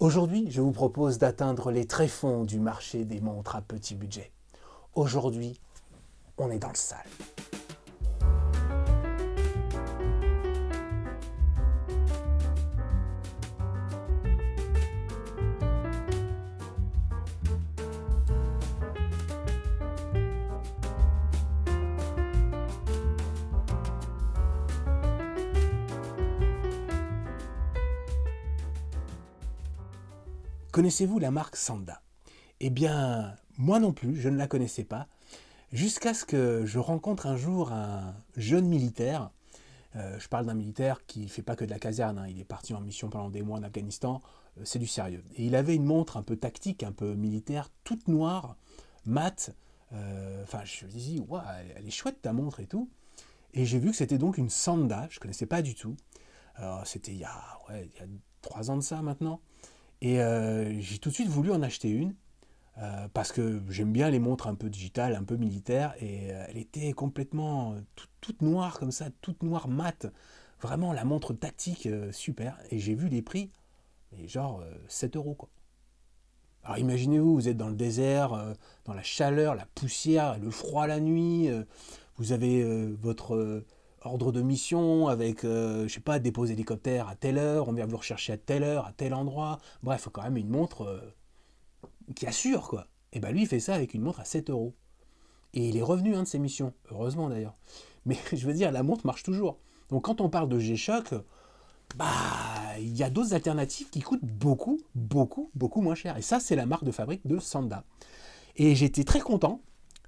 Aujourd'hui, je vous propose d'atteindre les tréfonds du marché des montres à petit budget. Aujourd'hui, on est dans le sale. Connaissez-vous la marque Sanda? Eh bien, moi non plus, je ne la connaissais pas, jusqu'à ce que je rencontre un jour un jeune militaire. Je parle d'un militaire qui ne fait pas que de la caserne, hein. Il est parti en mission pendant des mois en Afghanistan, c'est du sérieux. Et il avait une montre un peu tactique, un peu militaire, toute noire, mate. Je me dis, ouais, elle est chouette ta montre et tout. Et j'ai vu que c'était donc une Sanda, je ne connaissais pas du tout. Alors, c'était il y a 3 ans de ça maintenant. Et j'ai tout de suite voulu en acheter une, parce que j'aime bien les montres un peu digitales, un peu militaires, et elle était complètement toute noire comme ça, toute noire mate. Vraiment la montre tactique, super. Et j'ai vu les prix, et genre 7 euros quoi. Alors imaginez-vous, vous êtes dans le désert, dans la chaleur, la poussière, le froid la nuit, vous avez votre ordre de mission avec, je sais pas, dépôt hélicoptère à telle heure, on vient vous rechercher à telle heure, à tel endroit. Bref, il faut quand même une montre qui assure, quoi. Et ben lui, il fait ça avec une montre à 7 euros. Et il est revenu de ses missions, heureusement d'ailleurs. Mais je veux dire, la montre marche toujours. Donc quand on parle de G-Shock, bah, il y a d'autres alternatives qui coûtent beaucoup, beaucoup, beaucoup moins cher. Et ça, c'est la marque de fabrique de Sanda. Et j'étais très content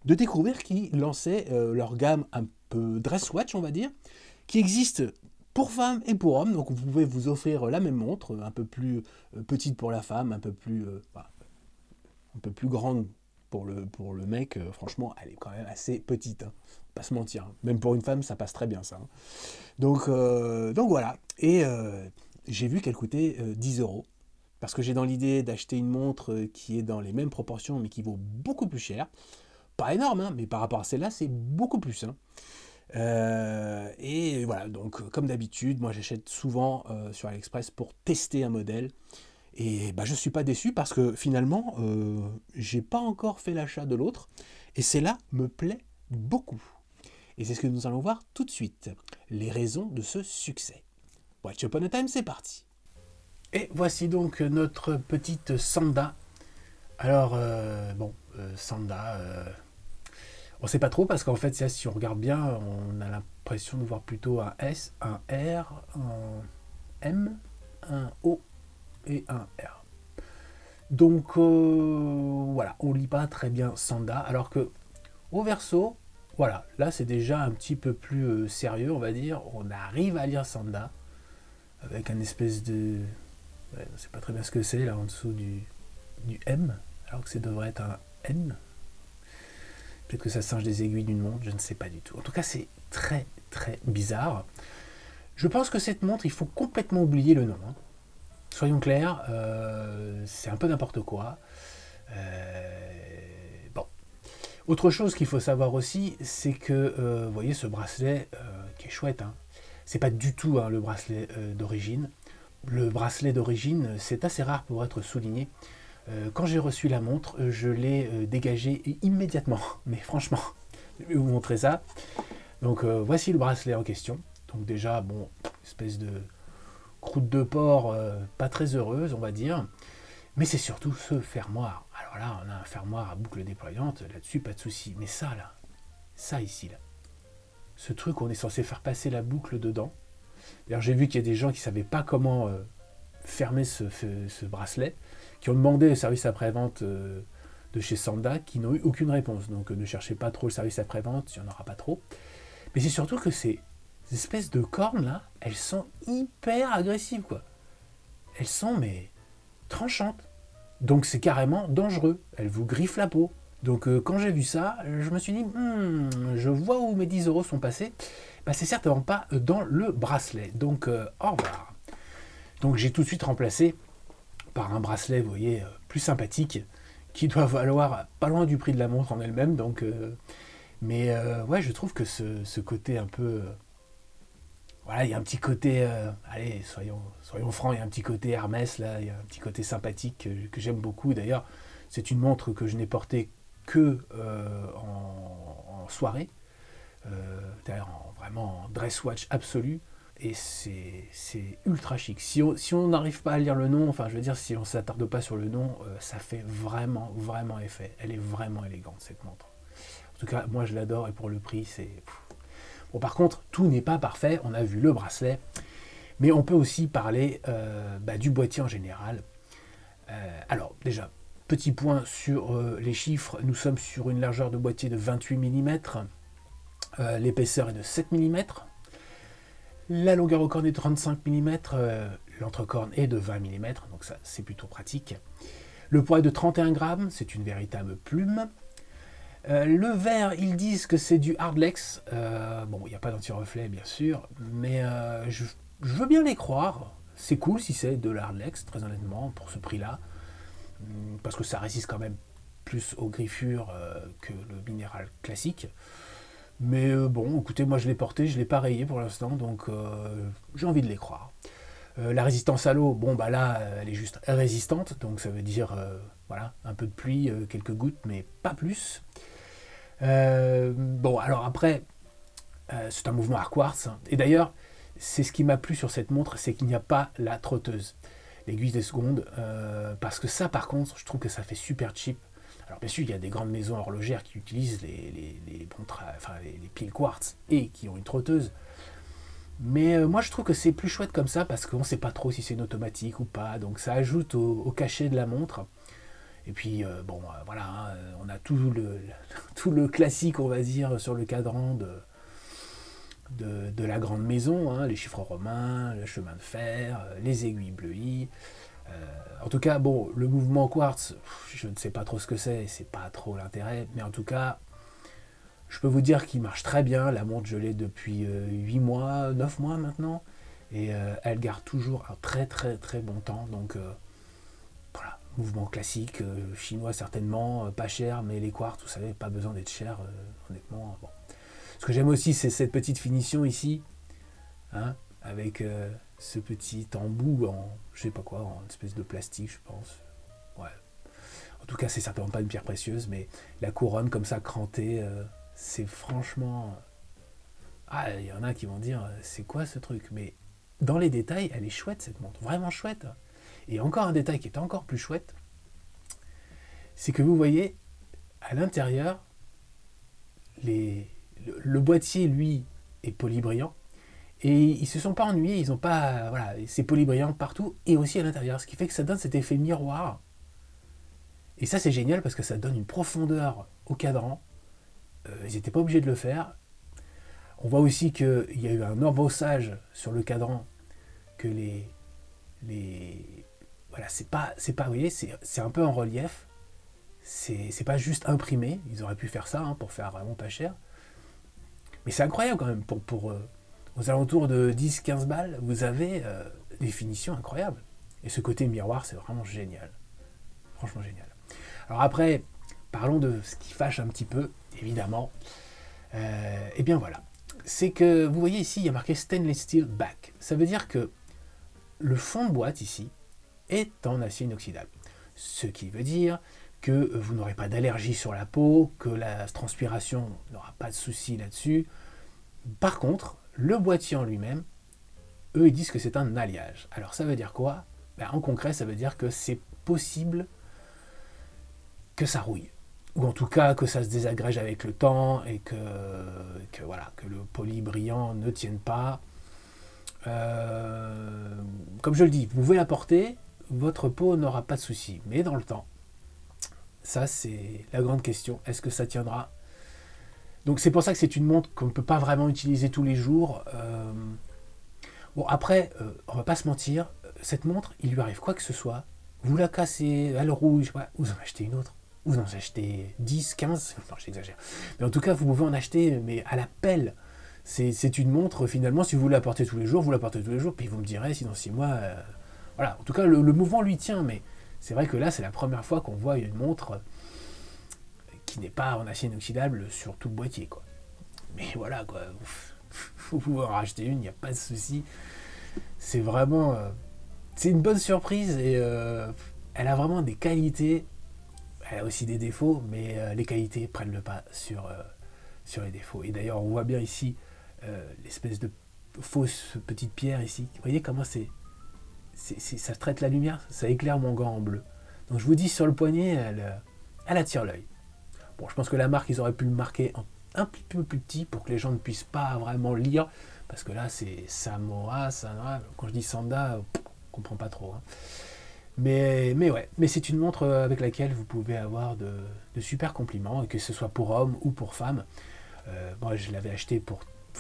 de découvrir qu'ils lançaient leur gamme un peu dress-watch, on va dire, qui existe pour femmes et pour hommes. Donc vous pouvez vous offrir la même montre, un peu plus petite pour la femme, un peu plus grande pour le mec. Franchement, elle est quand même assez petite, hein. Pas se mentir, hein. Même pour une femme, ça passe très bien, ça, hein. Donc voilà. Et j'ai vu qu'elle coûtait 10 euros. Parce que j'ai dans l'idée d'acheter une montre qui est dans les mêmes proportions, mais qui vaut beaucoup plus cher. Pas énorme, hein, mais par rapport à celle-là, c'est beaucoup plus, hein. Et voilà, donc comme d'habitude, moi j'achète souvent sur AliExpress pour tester un modèle. Et bah, je ne suis pas déçu parce que finalement, j'ai pas encore fait l'achat de l'autre. Et celle-là me plaît beaucoup. Et c'est ce que nous allons voir tout de suite. Les raisons de ce succès. Watch Upon a Time, c'est parti. Et voici donc notre petite Sanda. Alors, Sanda, on ne sait pas trop parce qu'en fait, si on regarde bien, on a l'impression de voir plutôt un S, un R, un M, un O et un R. Donc voilà, on ne lit pas très bien Sanda, alors que au verso, voilà, là c'est déjà un petit peu plus sérieux, on va dire. On arrive à lire Sanda avec un espèce de... Ouais, on ne sait pas très bien ce que c'est là en dessous du M, alors que ça devrait être un N. Peut-être que ça singe des aiguilles d'une montre, je ne sais pas du tout. En tout cas, c'est très très bizarre. Je pense que cette montre, il faut complètement oublier le nom, hein. Soyons clairs, c'est un peu n'importe quoi. Bon. Autre chose qu'il faut savoir aussi, c'est que, vous voyez ce bracelet qui est chouette, hein, c'est pas du tout, hein, le bracelet d'origine. Le bracelet d'origine, c'est assez rare pour être souligné. Quand j'ai reçu la montre, je l'ai dégagé immédiatement. Mais franchement, je vais vous montrer ça. Donc voici le bracelet en question. Donc déjà, bon, espèce de croûte de porc pas très heureuse, on va dire. Mais c'est surtout ce fermoir. Alors là, on a un fermoir à boucle déployante, là-dessus, pas de souci. Mais ça, là, ça ici, là, ce truc, on est censé faire passer la boucle dedans. D'ailleurs, j'ai vu qu'il y a des gens qui ne savaient pas comment fermer ce bracelet, qui ont demandé le service après-vente de chez Sanda, qui n'ont eu aucune réponse. Donc ne cherchez pas trop le service après-vente, il n'y en aura pas trop. Mais c'est surtout que ces espèces de cornes là, elles sont hyper agressives, quoi. Elles sont mais tranchantes. Donc c'est carrément dangereux. Elles vous griffent la peau. Donc quand j'ai vu ça, je me suis dit, je vois où mes 10 euros sont passés. Bah, c'est certainement pas dans le bracelet. Donc au revoir. Donc j'ai tout de suite remplacé par un bracelet, vous voyez, plus sympathique, qui doit valoir pas loin du prix de la montre en elle-même. Donc, ouais, je trouve que ce côté un peu voilà, il y a un petit côté, allez, soyons francs, il y a un petit côté Hermès, là, il y a un petit côté sympathique que j'aime beaucoup. D'ailleurs, c'est une montre que je n'ai portée que en soirée, d'ailleurs vraiment en dress watch absolu, et c'est ultra chic. Si on n'arrive pas à lire le nom, enfin je veux dire, si on ne s'attarde pas sur le nom, ça fait vraiment, vraiment effet. Elle est vraiment élégante cette montre. En tout cas, moi je l'adore, et pour le prix, c'est... Bon, par contre, tout n'est pas parfait. On a vu le bracelet, mais on peut aussi parler du boîtier en général. Alors, déjà, petit point sur les chiffres. Nous sommes sur une largeur de boîtier de 28 mm. L'épaisseur est de 7 mm. La longueur au corne est de 35 mm. L'entrecorne est de 20 mm. Donc ça, c'est plutôt pratique. Le poids est de 31 grammes. C'est une véritable plume. Le verre, ils disent que c'est du Hardlex. Bon, il n'y a pas d'anti-reflet, bien sûr, mais je veux bien les croire. C'est cool si c'est de l'Hardlex, très honnêtement, pour ce prix-là, parce que ça résiste quand même plus aux griffures que le minéral classique. Mais bon, écoutez, moi je l'ai porté, je ne l'ai pas rayé pour l'instant, donc j'ai envie de les croire. La résistance à l'eau, bon bah là, elle est juste résistante, donc ça veut dire voilà, un peu de pluie, quelques gouttes, mais pas plus. Bon, alors après, c'est un mouvement à quartz. Et d'ailleurs, c'est ce qui m'a plu sur cette montre, c'est qu'il n'y a pas la trotteuse, l'aiguille des secondes, parce que ça, par contre, je trouve que ça fait super cheap. Alors bien sûr, il y a des grandes maisons horlogères qui utilisent les piles quartz et qui ont une trotteuse. Mais moi, je trouve que c'est plus chouette comme ça parce qu'on ne sait pas trop si c'est une automatique ou pas. Donc ça ajoute au cachet de la montre. Et puis, voilà, hein, on a tout le classique, on va dire, sur le cadran de la grande maison, hein, les chiffres romains, le chemin de fer, les aiguilles bleuies. En tout cas, bon, le mouvement quartz, je ne sais pas trop ce que c'est pas trop l'intérêt, mais en tout cas, je peux vous dire qu'il marche très bien. La montre, je l'ai depuis 8 mois, 9 mois maintenant, et elle garde toujours un très très très bon temps, donc... voilà, mouvement classique, chinois certainement, pas cher, mais les quartz, vous savez, pas besoin d'être cher, honnêtement. Bon. Ce que j'aime aussi, c'est cette petite finition ici, hein, avec ce petit embout en, je sais pas quoi, en espèce de plastique, je pense. Ouais. En tout cas, c'est certainement pas une pierre précieuse, mais la couronne comme ça, crantée, c'est franchement... Ah, il y en a qui vont dire, c'est quoi ce truc? Mais dans les détails, elle est chouette cette montre, vraiment chouette. Et encore un détail qui est encore plus chouette, c'est que vous voyez, à l'intérieur, le boîtier, lui, est polybrillant. Et ils ne se sont pas ennuyés, ils n'ont pas... Voilà, c'est polybrillant partout et aussi à l'intérieur. Ce qui fait que ça donne cet effet miroir. Et ça, c'est génial parce que ça donne une profondeur au cadran. Ils n'étaient pas obligés de le faire. On voit aussi qu'il y a eu un embossage sur le cadran, que voilà, c'est pas, vous voyez, c'est un peu en relief. C'est pas juste imprimé. Ils auraient pu faire ça hein, pour faire vraiment pas cher. Mais c'est incroyable quand même. Pour aux alentours de 10-15 balles, vous avez des finitions incroyables. Et ce côté miroir, c'est vraiment génial. Franchement génial. Alors après, parlons de ce qui fâche un petit peu, évidemment. Et bien voilà. C'est que, vous voyez ici, il y a marqué Stainless Steel Back. Ça veut dire que le fond de boîte ici est en acier inoxydable. Ce qui veut dire que vous n'aurez pas d'allergie sur la peau, que la transpiration n'aura pas de souci là-dessus. Par contre, le boîtier en lui-même, eux, ils disent que c'est un alliage. Alors ça veut dire quoi? En concret, ça veut dire que c'est possible que ça rouille. Ou en tout cas que ça se désagrège avec le temps et que voilà, que le poli brillant ne tienne pas. Comme je le dis, vous pouvez la porter, votre peau n'aura pas de souci. Mais dans le temps, ça c'est la grande question. Est-ce que ça tiendra? Donc c'est pour ça que c'est une montre qu'on ne peut pas vraiment utiliser tous les jours. Bon après, on va pas se mentir, cette montre, il lui arrive quoi que ce soit. Vous la cassez, elle rouge, vous en achetez une autre. Vous en achetez 10, 15, non j'exagère. Mais en tout cas, vous pouvez en acheter mais à la pelle. C'est une montre, finalement, si vous la portez tous les jours, vous la portez tous les jours, puis vous me direz si dans 6 mois... voilà, en tout cas, le mouvement lui tient, mais c'est vrai que là, c'est la première fois qu'on voit une montre qui n'est pas en acier inoxydable sur tout le boîtier, quoi. Mais voilà, quoi. vous pouvez en racheter une, il n'y a pas de souci. C'est vraiment... c'est une bonne surprise et elle a vraiment des qualités. Elle a aussi des défauts, mais les qualités prennent le pas sur les défauts. Et d'ailleurs, on voit bien ici l'espèce de fausse petite pierre ici. Vous voyez comment ça traite la lumière, ça éclaire mon gant en bleu. Donc je vous dis, sur le poignet, elle attire l'œil. Bon, je pense que la marque, ils auraient pu le marquer un petit peu plus petit pour que les gens ne puissent pas vraiment lire, parce que là, c'est Samoa, quand je dis Sanda, on ne comprend pas trop. Hein. Mais ouais, mais c'est une montre avec laquelle vous pouvez avoir de super compliments, et que ce soit pour hommes ou pour femmes. Moi, je l'avais acheté pour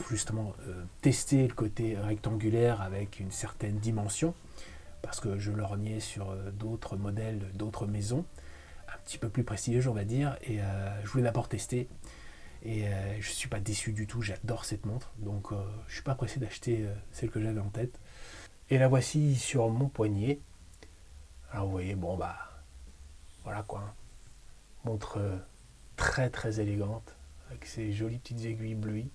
justement tester le côté rectangulaire avec une certaine dimension, parce que je lorgnais sur d'autres modèles, d'autres maisons, un petit peu plus prestigieux, on va dire, et je voulais d'abord tester. Et je ne suis pas déçu du tout, j'adore cette montre, donc je ne suis pas pressé d'acheter celle que j'avais en tête. Et la voici sur mon poignet. Alors vous voyez, bon bah, voilà quoi. Montre très très élégante, avec ses jolies petites aiguilles bleues.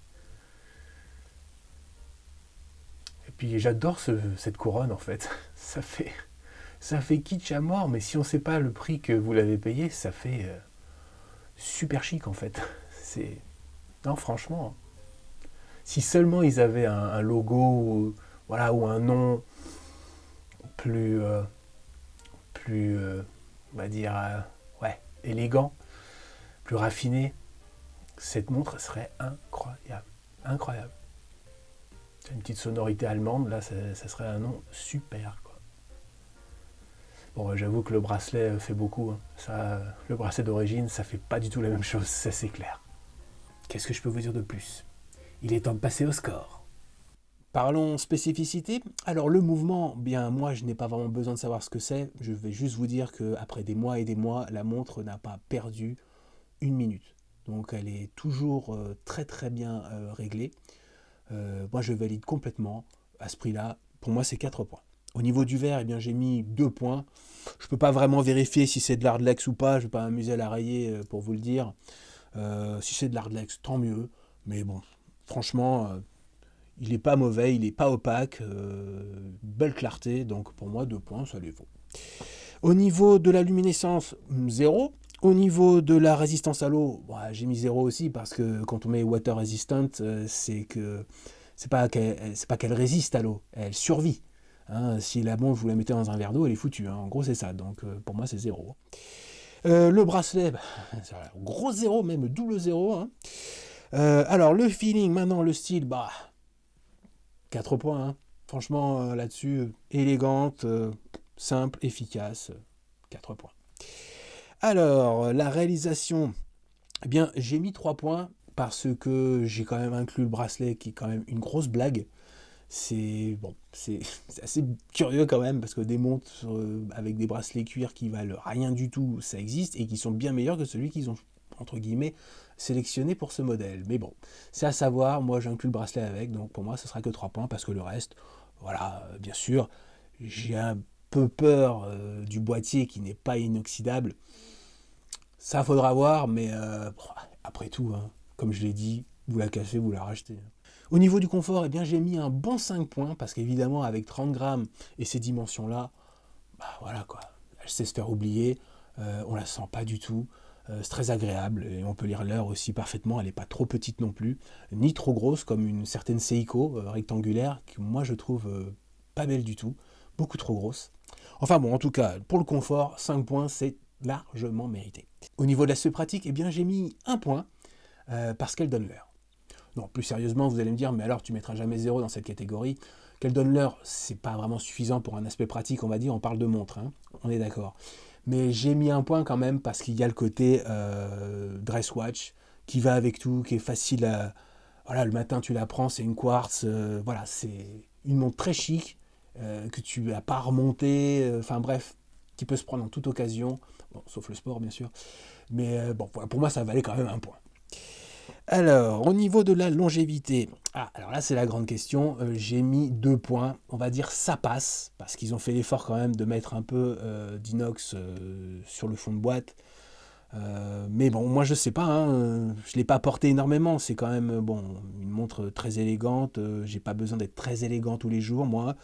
Et puis j'adore cette couronne en fait. Ça fait kitsch à mort, mais si on ne sait pas le prix que vous l'avez payé, ça fait super chic en fait. C'est... Non, franchement, si seulement ils avaient un logo ou, voilà, ou un nom plus, on va dire, ouais, élégant, plus raffiné, cette montre serait incroyable. Incroyable. Une petite sonorité allemande, là, ça serait un nom super, quoi. Bon, j'avoue que le bracelet fait beaucoup. Hein. Ça, le bracelet d'origine, ça fait pas du tout la même chose, ça c'est clair. Qu'est-ce que je peux vous dire de plus? Il est temps de passer au score. Parlons spécificité. Alors le mouvement, bien moi je n'ai pas vraiment besoin de savoir ce que c'est. Je vais juste vous dire qu'après des mois et des mois, la montre n'a pas perdu une minute. Donc elle est toujours très très bien réglée. Moi je valide complètement à ce prix-là. Pour moi c'est 4 points. Au niveau du verre, eh bien, j'ai mis 2 points. Je ne peux pas vraiment vérifier si c'est de l'Hardlex ou pas. Je ne vais pas m'amuser à la rayer pour vous le dire. Si c'est de l'Hardlex, tant mieux. Mais bon, franchement, il n'est pas mauvais, il n'est pas opaque. Belle clarté. Donc pour moi, 2 points, ça les vaut. Au niveau de la luminescence, 0. Au niveau de la résistance à l'eau, bah, j'ai mis 0 aussi parce que quand on met water resistant, c'est pas qu'elle résiste à l'eau, elle survit. Hein, si la montre vous la mettez dans un verre d'eau, elle est foutue. Hein. En gros, c'est ça. Donc pour moi, c'est 0. Le bracelet, bah, c'est un gros 0, même double 0. Hein. Alors le feeling, maintenant le style, bah 4 points. Hein. Franchement, là-dessus, élégante, simple, efficace, 4 points. Alors, la réalisation, eh bien, j'ai mis 3 points parce que j'ai quand même inclus le bracelet qui est quand même une grosse blague. C'est bon, c'est assez curieux quand même parce que des montres avec des bracelets cuir qui valent rien du tout, ça existe et qui sont bien meilleurs que celui qu'ils ont entre guillemets sélectionné pour ce modèle. Mais bon, c'est à savoir, moi j'inclus le bracelet avec, donc pour moi ce sera que 3 points parce que le reste, voilà, bien sûr, j'ai un peu peur du boîtier qui n'est pas inoxydable. Ça faudra voir, mais après tout, hein, comme je l'ai dit, vous la cassez, vous la rachetez. Au niveau du confort, eh bien, j'ai mis un bon 5 points, parce qu'évidemment, avec 30 grammes et ces dimensions-là, bah voilà quoi, elle sait se faire oublier, on la sent pas du tout, c'est très agréable, et on peut lire l'heure aussi parfaitement, elle n'est pas trop petite non plus, ni trop grosse comme une certaine Seiko rectangulaire, que moi je trouve pas belle du tout, beaucoup trop grosse. Enfin bon, en tout cas, pour le confort, 5 points, c'est largement mérité. Au niveau de l'aspect pratique, eh bien, j'ai mis 1 point, parce qu'elle donne l'heure. Non, plus sérieusement, vous allez me dire, mais alors tu mettras jamais 0 dans cette catégorie. Qu'elle donne l'heure, c'est pas vraiment suffisant pour un aspect pratique, on va dire, on parle de montre, hein, on est d'accord. Mais j'ai mis 1 point quand même parce qu'il y a le côté dress watch qui va avec tout, qui est facile à... Voilà, le matin tu la prends, c'est une quartz, voilà, c'est une montre très chic, que tu n'as pas remonté, enfin bref, qui peut se prendre en toute occasion, bon, sauf le sport bien sûr. Mais bon, voilà, pour moi ça valait quand même 1 point. Alors, au niveau de la longévité, alors là c'est la grande question, j'ai mis 2 points, on va dire ça passe, parce qu'ils ont fait l'effort quand même de mettre un peu d'inox sur le fond de boîte. Mais bon, moi je sais pas, hein, je l'ai pas porté énormément, c'est quand même bon, une montre très élégante, j'ai pas besoin d'être très élégant tous les jours, moi.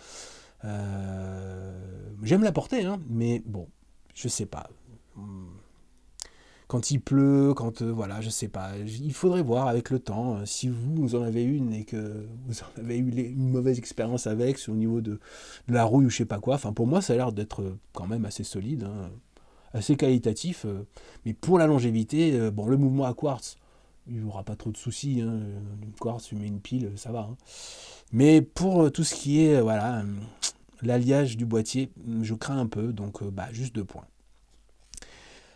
J'aime la porter, hein, mais bon, je sais pas. Quand il pleut, quand voilà, je sais pas. Il faudrait voir avec le temps. Si vous en avez une et que vous en avez eu une mauvaise expérience avec, au niveau de la rouille ou je sais pas quoi. Enfin, pour moi, ça a l'air d'être quand même assez solide, hein, assez qualitatif. Mais pour la longévité, bon, le mouvement à quartz, il n'y aura pas trop de soucis. Hein. Le quartz, tu mets une pile, ça va. Hein. Mais pour tout ce qui est, voilà, l'alliage du boîtier, je crains un peu. Donc, bah, juste 2 points.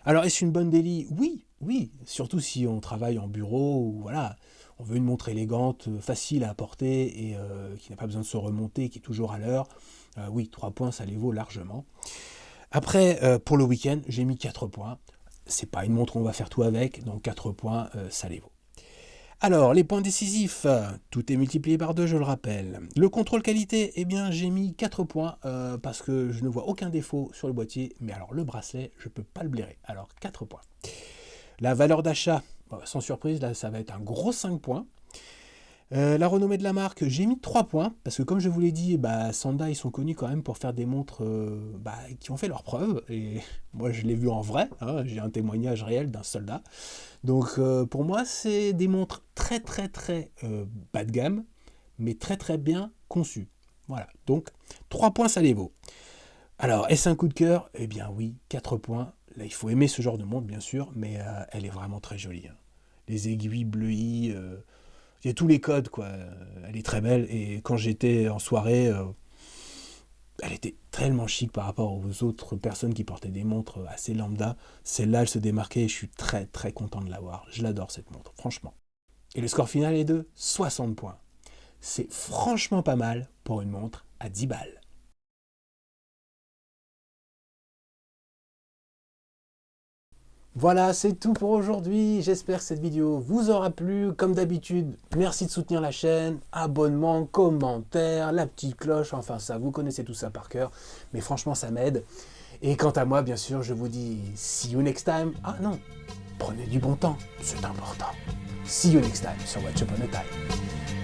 Alors, est-ce une bonne daily? Oui, oui, surtout si on travaille en bureau ou voilà, on veut une montre élégante, facile à porter et qui n'a pas besoin de se remonter, qui est toujours à l'heure. Oui, 3 points, ça les vaut largement. Après, pour le week-end, j'ai mis 4 points. C'est pas une montre, on va faire tout avec, donc 4 points, ça les vaut. Alors, les points décisifs, tout est multiplié par 2, je le rappelle. Le contrôle qualité, eh bien, j'ai mis 4 points parce que je ne vois aucun défaut sur le boîtier, mais alors le bracelet, je ne peux pas le blairer. Alors, 4 points. La valeur d'achat, sans surprise, là, ça va être un gros 5 points. La renommée de la marque, j'ai mis 3 points, parce que comme je vous l'ai dit, bah, Sanda, ils sont connus quand même pour faire des montres qui ont fait leurs preuves, et moi je l'ai vu en vrai, hein, j'ai un témoignage réel d'un soldat. Donc pour moi, c'est des montres très très très bas de gamme, mais très très bien conçues. Voilà, donc 3 points, ça les vaut. Alors, est-ce un coup de cœur? Eh bien oui, 4 points. Là, il faut aimer ce genre de montre, bien sûr, mais elle est vraiment très jolie. Hein. Les aiguilles bleuies, il y a tous les codes, quoi. Elle est très belle, et quand j'étais en soirée, elle était tellement chic par rapport aux autres personnes qui portaient des montres assez lambda. Celle-là, elle se démarquait et je suis très très content de l'avoir. Je l'adore cette montre, franchement. Et le score final est de 60 points. C'est franchement pas mal pour une montre à 10 balles. Voilà, c'est tout pour aujourd'hui. J'espère que cette vidéo vous aura plu. Comme d'habitude, merci de soutenir la chaîne. Abonnement, commentaire, la petite cloche, enfin ça, vous connaissez tout ça par cœur. Mais franchement, ça m'aide. Et quant à moi, bien sûr, je vous dis see you next time. Ah non, prenez du bon temps, c'est important. See you next time sur Watch Upon a Time.